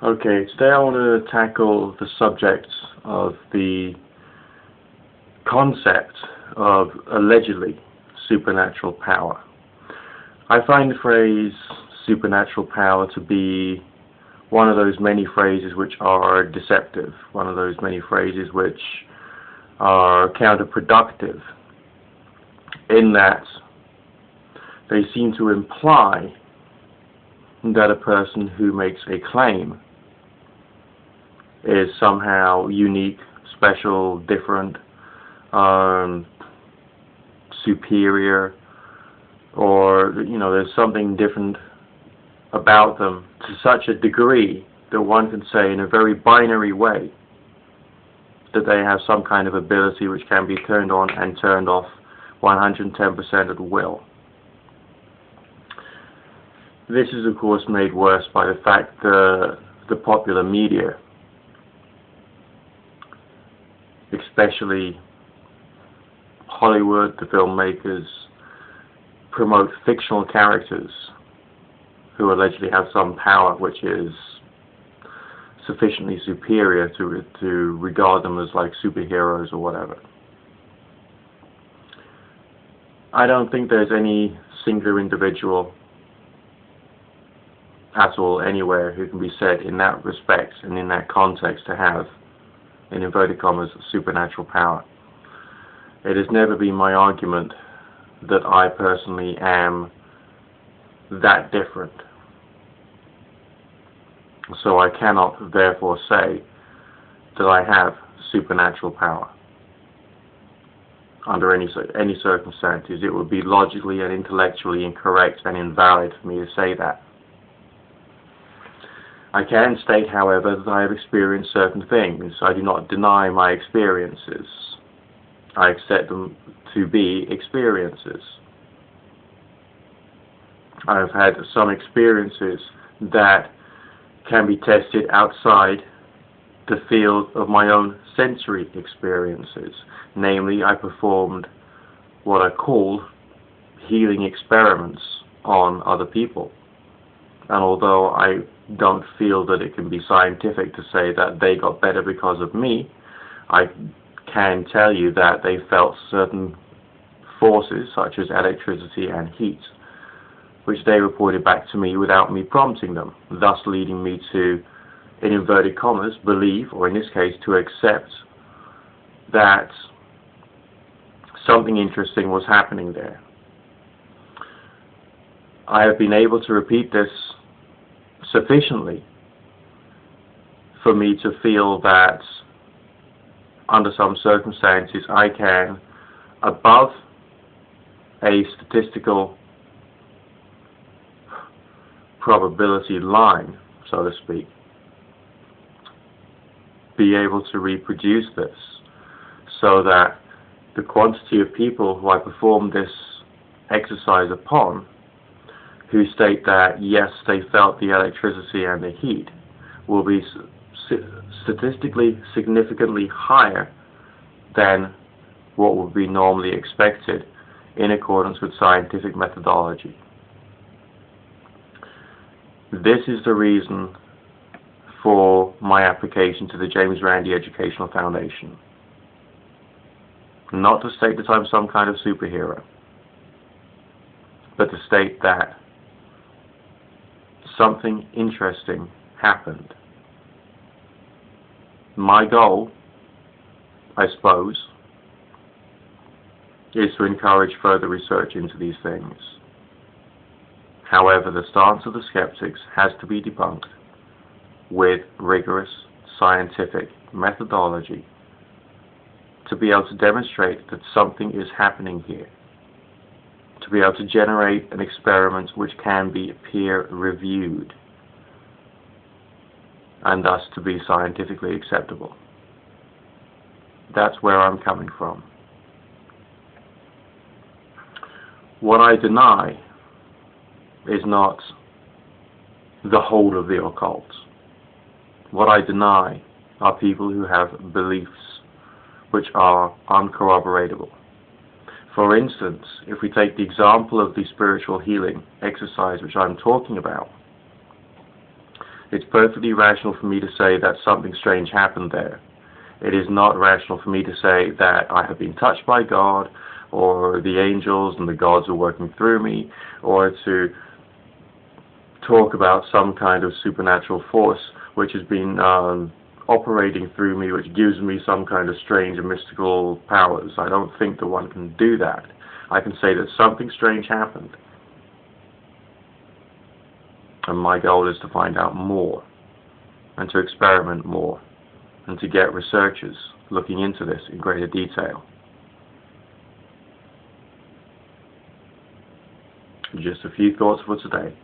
Okay, today I want to tackle the subject of the concept of allegedly supernatural power. I find the phrase supernatural power to be one of those many phrases which are deceptive, one of those many phrases which are counterproductive, in that they seem to imply that a person who makes a claim is somehow unique, special, different, superior, or there's something different about them to such a degree that one can say in a very binary way that they have some kind of ability which can be turned on and turned off 110% at will. This is of course made worse by the fact that the popular media, especially Hollywood, the filmmakers, promote fictional characters who allegedly have some power which is sufficiently superior to regard them as like superheroes or whatever. I don't think there's any singular individual at all anywhere who can be said in that respect and in that context to have, in inverted commas, supernatural power. It has never been my argument that I personally am that different. So I cannot therefore say that I have supernatural power. Under any circumstances, it would be logically and intellectually incorrect and invalid for me to say that. I can state, however, that I have experienced certain things. I do not deny my experiences. I accept them to be experiences. I have had some experiences that can be tested outside the field of my own sensory experiences. Namely, I performed what are called healing experiments on other people. And although I don't feel that it can be scientific to say that they got better because of me, I can tell you that they felt certain forces such as electricity and heat, which they reported back to me without me prompting them, thus leading me to, in inverted commas, believe, or in this case to accept, that something interesting was happening there. I have been able to repeat this sufficiently for me to feel that under some circumstances I can, above a statistical probability line, so to speak, be able to reproduce this, so that the quantity of people who I perform this exercise upon, who state that yes, they felt the electricity and the heat, will be statistically significantly higher than what would be normally expected in accordance with scientific methodology. This is the reason for my application to the James Randi Educational Foundation. Not to state that I'm some kind of superhero, but to state that something interesting happened. My goal, I suppose, is to encourage further research into these things. However, the stance of the skeptics has to be debunked with rigorous scientific methodology to be able to demonstrate that something is happening here, to be able to generate an experiment which can be peer-reviewed, and thus to be scientifically acceptable. That's where I'm coming from. What I deny is not the whole of the occult. What I deny are people who have beliefs which are uncorroboratable. For instance, if we take the example of the spiritual healing exercise which I'm talking about, It's perfectly rational for me to say that something strange happened there. It is not rational for me to say that I have been touched by God, or the angels and the gods are working through me, or to talk about some kind of supernatural force which has been operating through me, which gives me some kind of strange and mystical powers. I don't think that one can do that. I can say that something strange happened. And my goal is to find out more, and to experiment more, and to get researchers looking into this in greater detail. Just a few thoughts for today.